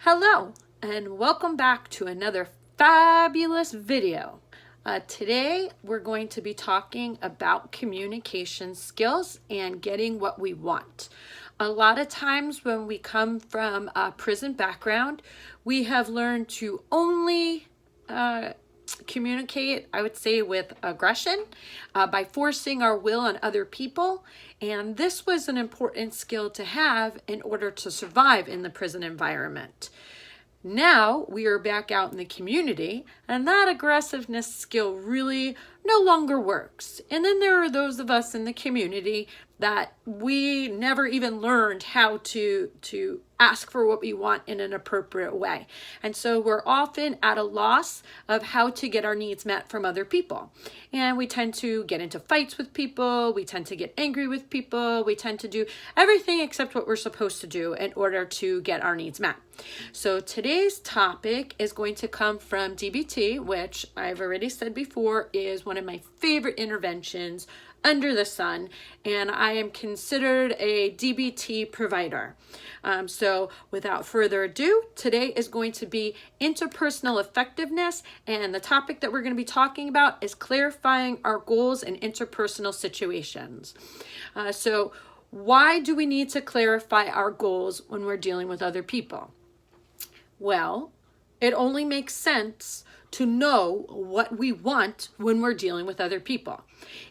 Hello and welcome back to another fabulous video. Today we're going to be talking about communication skills and getting what we want. A lot of times when we come from a prison background, we have learned to only communicate, I would say, with aggression, by forcing our will on other people. And this was an important skill to have in order to survive in the prison environment. Now we are back out in the community, and that aggressiveness skill really no longer works. And then there are those of us in the community that we never even learned how to ask for what we want in an appropriate way. And so we're often at a loss of how to get our needs met from other people. And we tend to get into fights with people, we tend to get angry with people, we tend to do everything except what we're supposed to do in order to get our needs met. So today's topic is going to come from DBT, which I've already said before is one of my favorite interventions under the sun, and I am considered a DBT provider. So without further ado, today is going to be interpersonal effectiveness, and the topic that we're going to be talking about is clarifying our goals in interpersonal situations. So why do we need to clarify our goals when we're dealing with other people? Well, it only makes sense to know what we want when we're dealing with other people.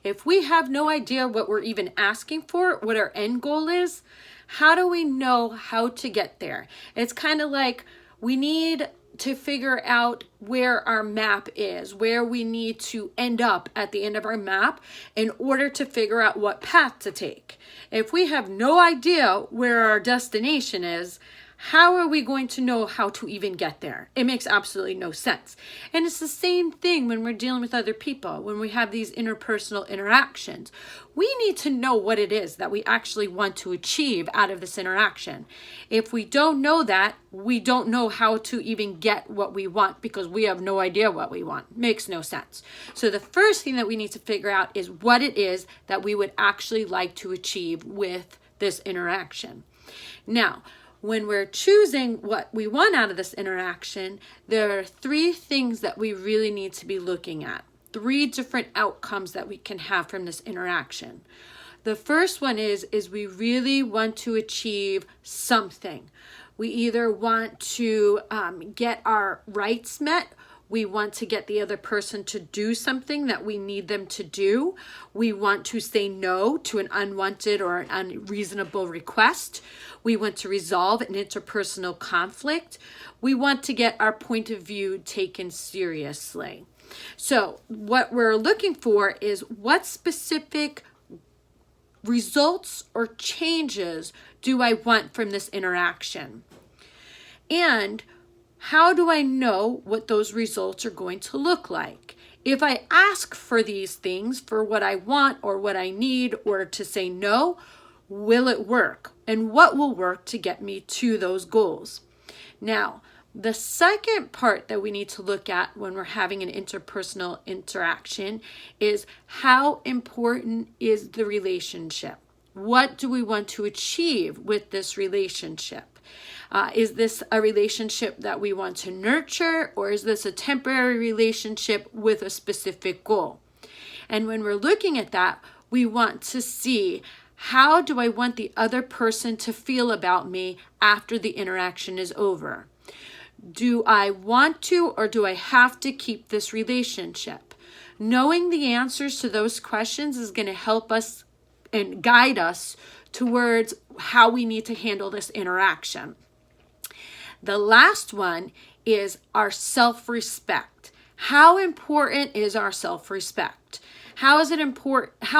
If we have no idea what we're even asking for, what our end goal is, how do we know how to get there? It's kind of like we need to figure out where our map is, where we need to end up at the end of our map in order to figure out what path to take. If we have no idea where our destination is, how are we going to know how to even get there? It makes absolutely no sense. And it's the same thing when we're dealing with other people, when we have these interpersonal interactions. We need to know what it is that we actually want to achieve out of this interaction. If we don't know that, we don't know how to even get what we want because we have no idea what we want. Makes no sense. So the first thing that we need to figure out is what it is that we would actually like to achieve with this interaction. Now, when we're choosing what we want out of this interaction, there are three things that we really need to be looking at. Three different outcomes that we can have from this interaction. The first one is we really want to achieve something. We either want to get our rights met. We want to get the other person to do something that we need them to do. We want to say no to an unwanted or an unreasonable request. We want to resolve an interpersonal conflict. We want to get our point of view taken seriously. So what we're looking for is what specific results or changes do I want from this interaction? And how do I know what those results are going to look like? If I ask for these things, for what I want or what I need, or to say no, will it work? And what will work to get me to those goals? Now, the second part that we need to look at when we're having an interpersonal interaction is how important is the relationship? What do we want to achieve with this relationship? Is this a relationship that we want to nurture, or is this a temporary relationship with a specific goal? And when we're looking at that, we want to see, how do I want the other person to feel about me after the interaction is over? Do I want to, or do I have to keep this relationship? Knowing the answers to those questions is going to help us and guide us towards how we need to handle this interaction. The last one is our self-respect. How important is our self-respect? How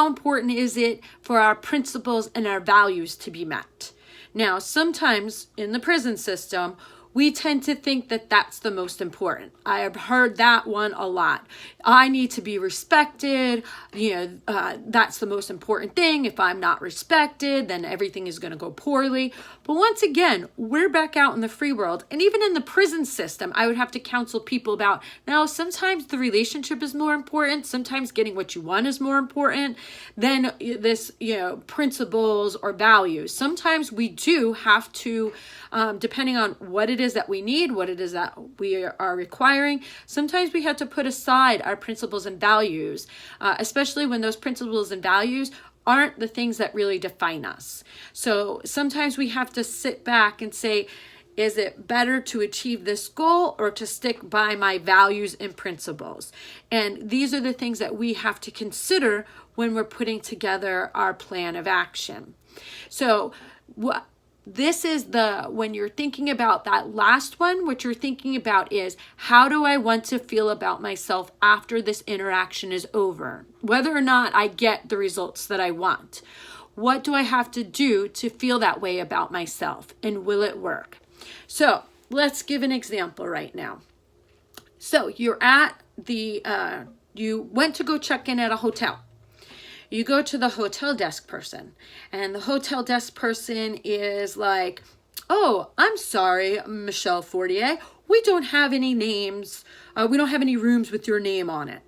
important is it for our principles and our values to be met? Now, sometimes in the prison system, we tend to think that that's the most important. I have heard that one a lot. I need to be respected. That's the most important thing. If I'm not respected, then everything is going to go poorly. But once again, we're back out in the free world. And even in the prison system, I would have to counsel people about, now, sometimes the relationship is more important. Sometimes getting what you want is more important than this, principles or values. Sometimes we do have to, depending on what it it is that we need, what it is that we are requiring. Sometimes we have to put aside our principles and values, especially when those principles and values aren't the things that really define us. So sometimes we have to sit back and say, is it better to achieve this goal or to stick by my values and principles? And these are the things that we have to consider when we're putting together our plan of action. So this is when you're thinking about that last one, what you're thinking about is, how do I want to feel about myself after this interaction is over? Whether or not I get the results that I want. What do I have to do to feel that way about myself? And will it work? So let's give an example right now. So you're at you went to go check in at a hotel. You go to the hotel desk person, and the hotel desk person is like, oh, I'm sorry, Michelle Fortier, we don't have any names. We don't have any rooms with your name on it.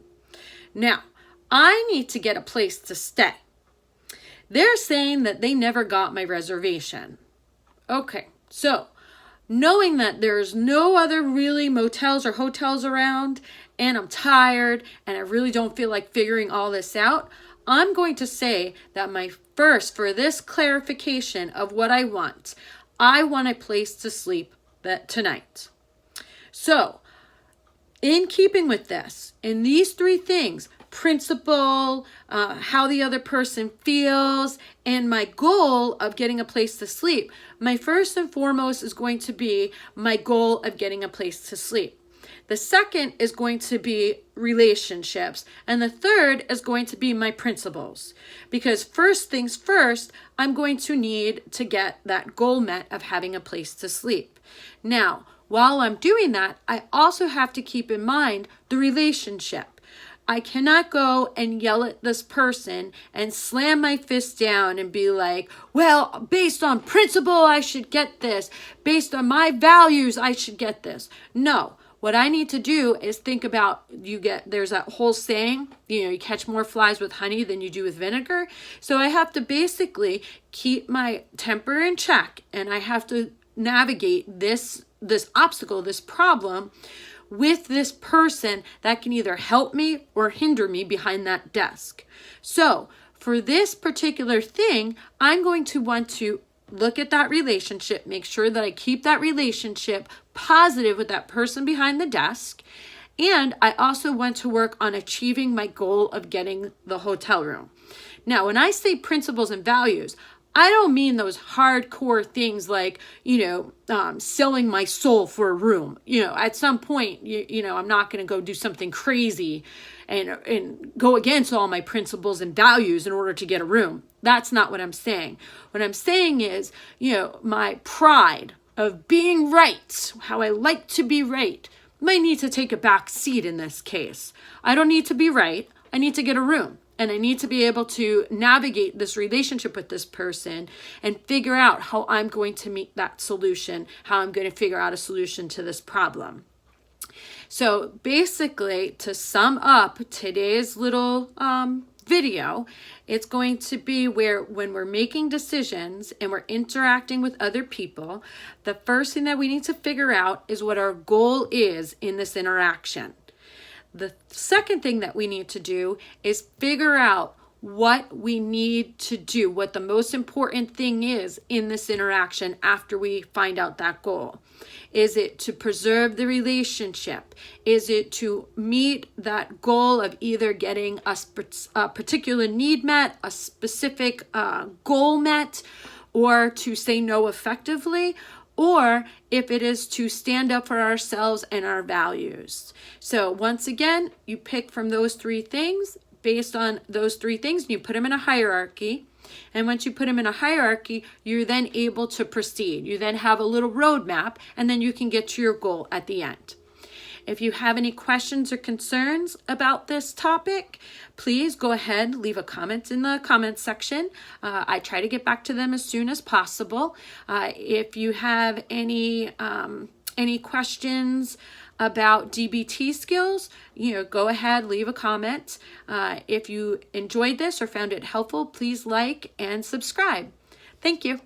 Now, I need to get a place to stay. They're saying that they never got my reservation. Okay, so knowing that there's no other really motels or hotels around, and I'm tired, and I really don't feel like figuring all this out, I'm going to say that for this clarification of what I want a place to sleep tonight. So, in keeping with this, in these three things, principle, how the other person feels, and my goal of getting a place to sleep, my first and foremost is going to be my goal of getting a place to sleep. The second is going to be relationships. And the third is going to be my principles. Because first things first, I'm going to need to get that goal met of having a place to sleep. Now, while I'm doing that, I also have to keep in mind the relationship. I cannot go and yell at this person and slam my fist down and be like, well, based on principle, I should get this. Based on my values, I should get this. No. What I need to do is think about, there's that whole saying, you catch more flies with honey than you do with vinegar. So I have to basically keep my temper in check, and I have to navigate this obstacle, this problem with this person that can either help me or hinder me behind that desk. So for this particular thing, I'm going to want to look at that relationship, make sure that I keep that relationship positive with that person behind the desk. And I also want to work on achieving my goal of getting the hotel room. Now, when I say principles and values, I don't mean those hardcore things like, selling my soul for a room. At some point, I'm not going to go do something crazy and go against all my principles and values in order to get a room. That's not what I'm saying. What I'm saying is, my pride of being right, how I like to be right, might need to take a back seat in this case. I don't need to be right. I need to get a room. And I need to be able to navigate this relationship with this person and figure out how I'm going to meet that solution, how I'm going to figure out a solution to this problem. So basically, to sum up today's little video, it's going to be when we're making decisions and we're interacting with other people, the first thing that we need to figure out is what our goal is in this interaction. The second thing that we need to do is figure out what we need to do, what the most important thing is in this interaction after we find out that goal. Is it to preserve the relationship? Is it to meet that goal of either getting a particular need met, a specific goal met, or to say no effectively? Or if it is to stand up for ourselves and our values. So once again, you pick from those three things. Based on those three things, you put them in a hierarchy. And once you put them in a hierarchy, you're then able to proceed. You then have a little roadmap, and then you can get to your goal at the end. If you have any questions or concerns about this topic, please go ahead, leave a comment in the comments section. I try to get back to them as soon as possible. If you have any questions about DBT skills, go ahead, leave a comment. If you enjoyed this or found it helpful, please like and subscribe. Thank you.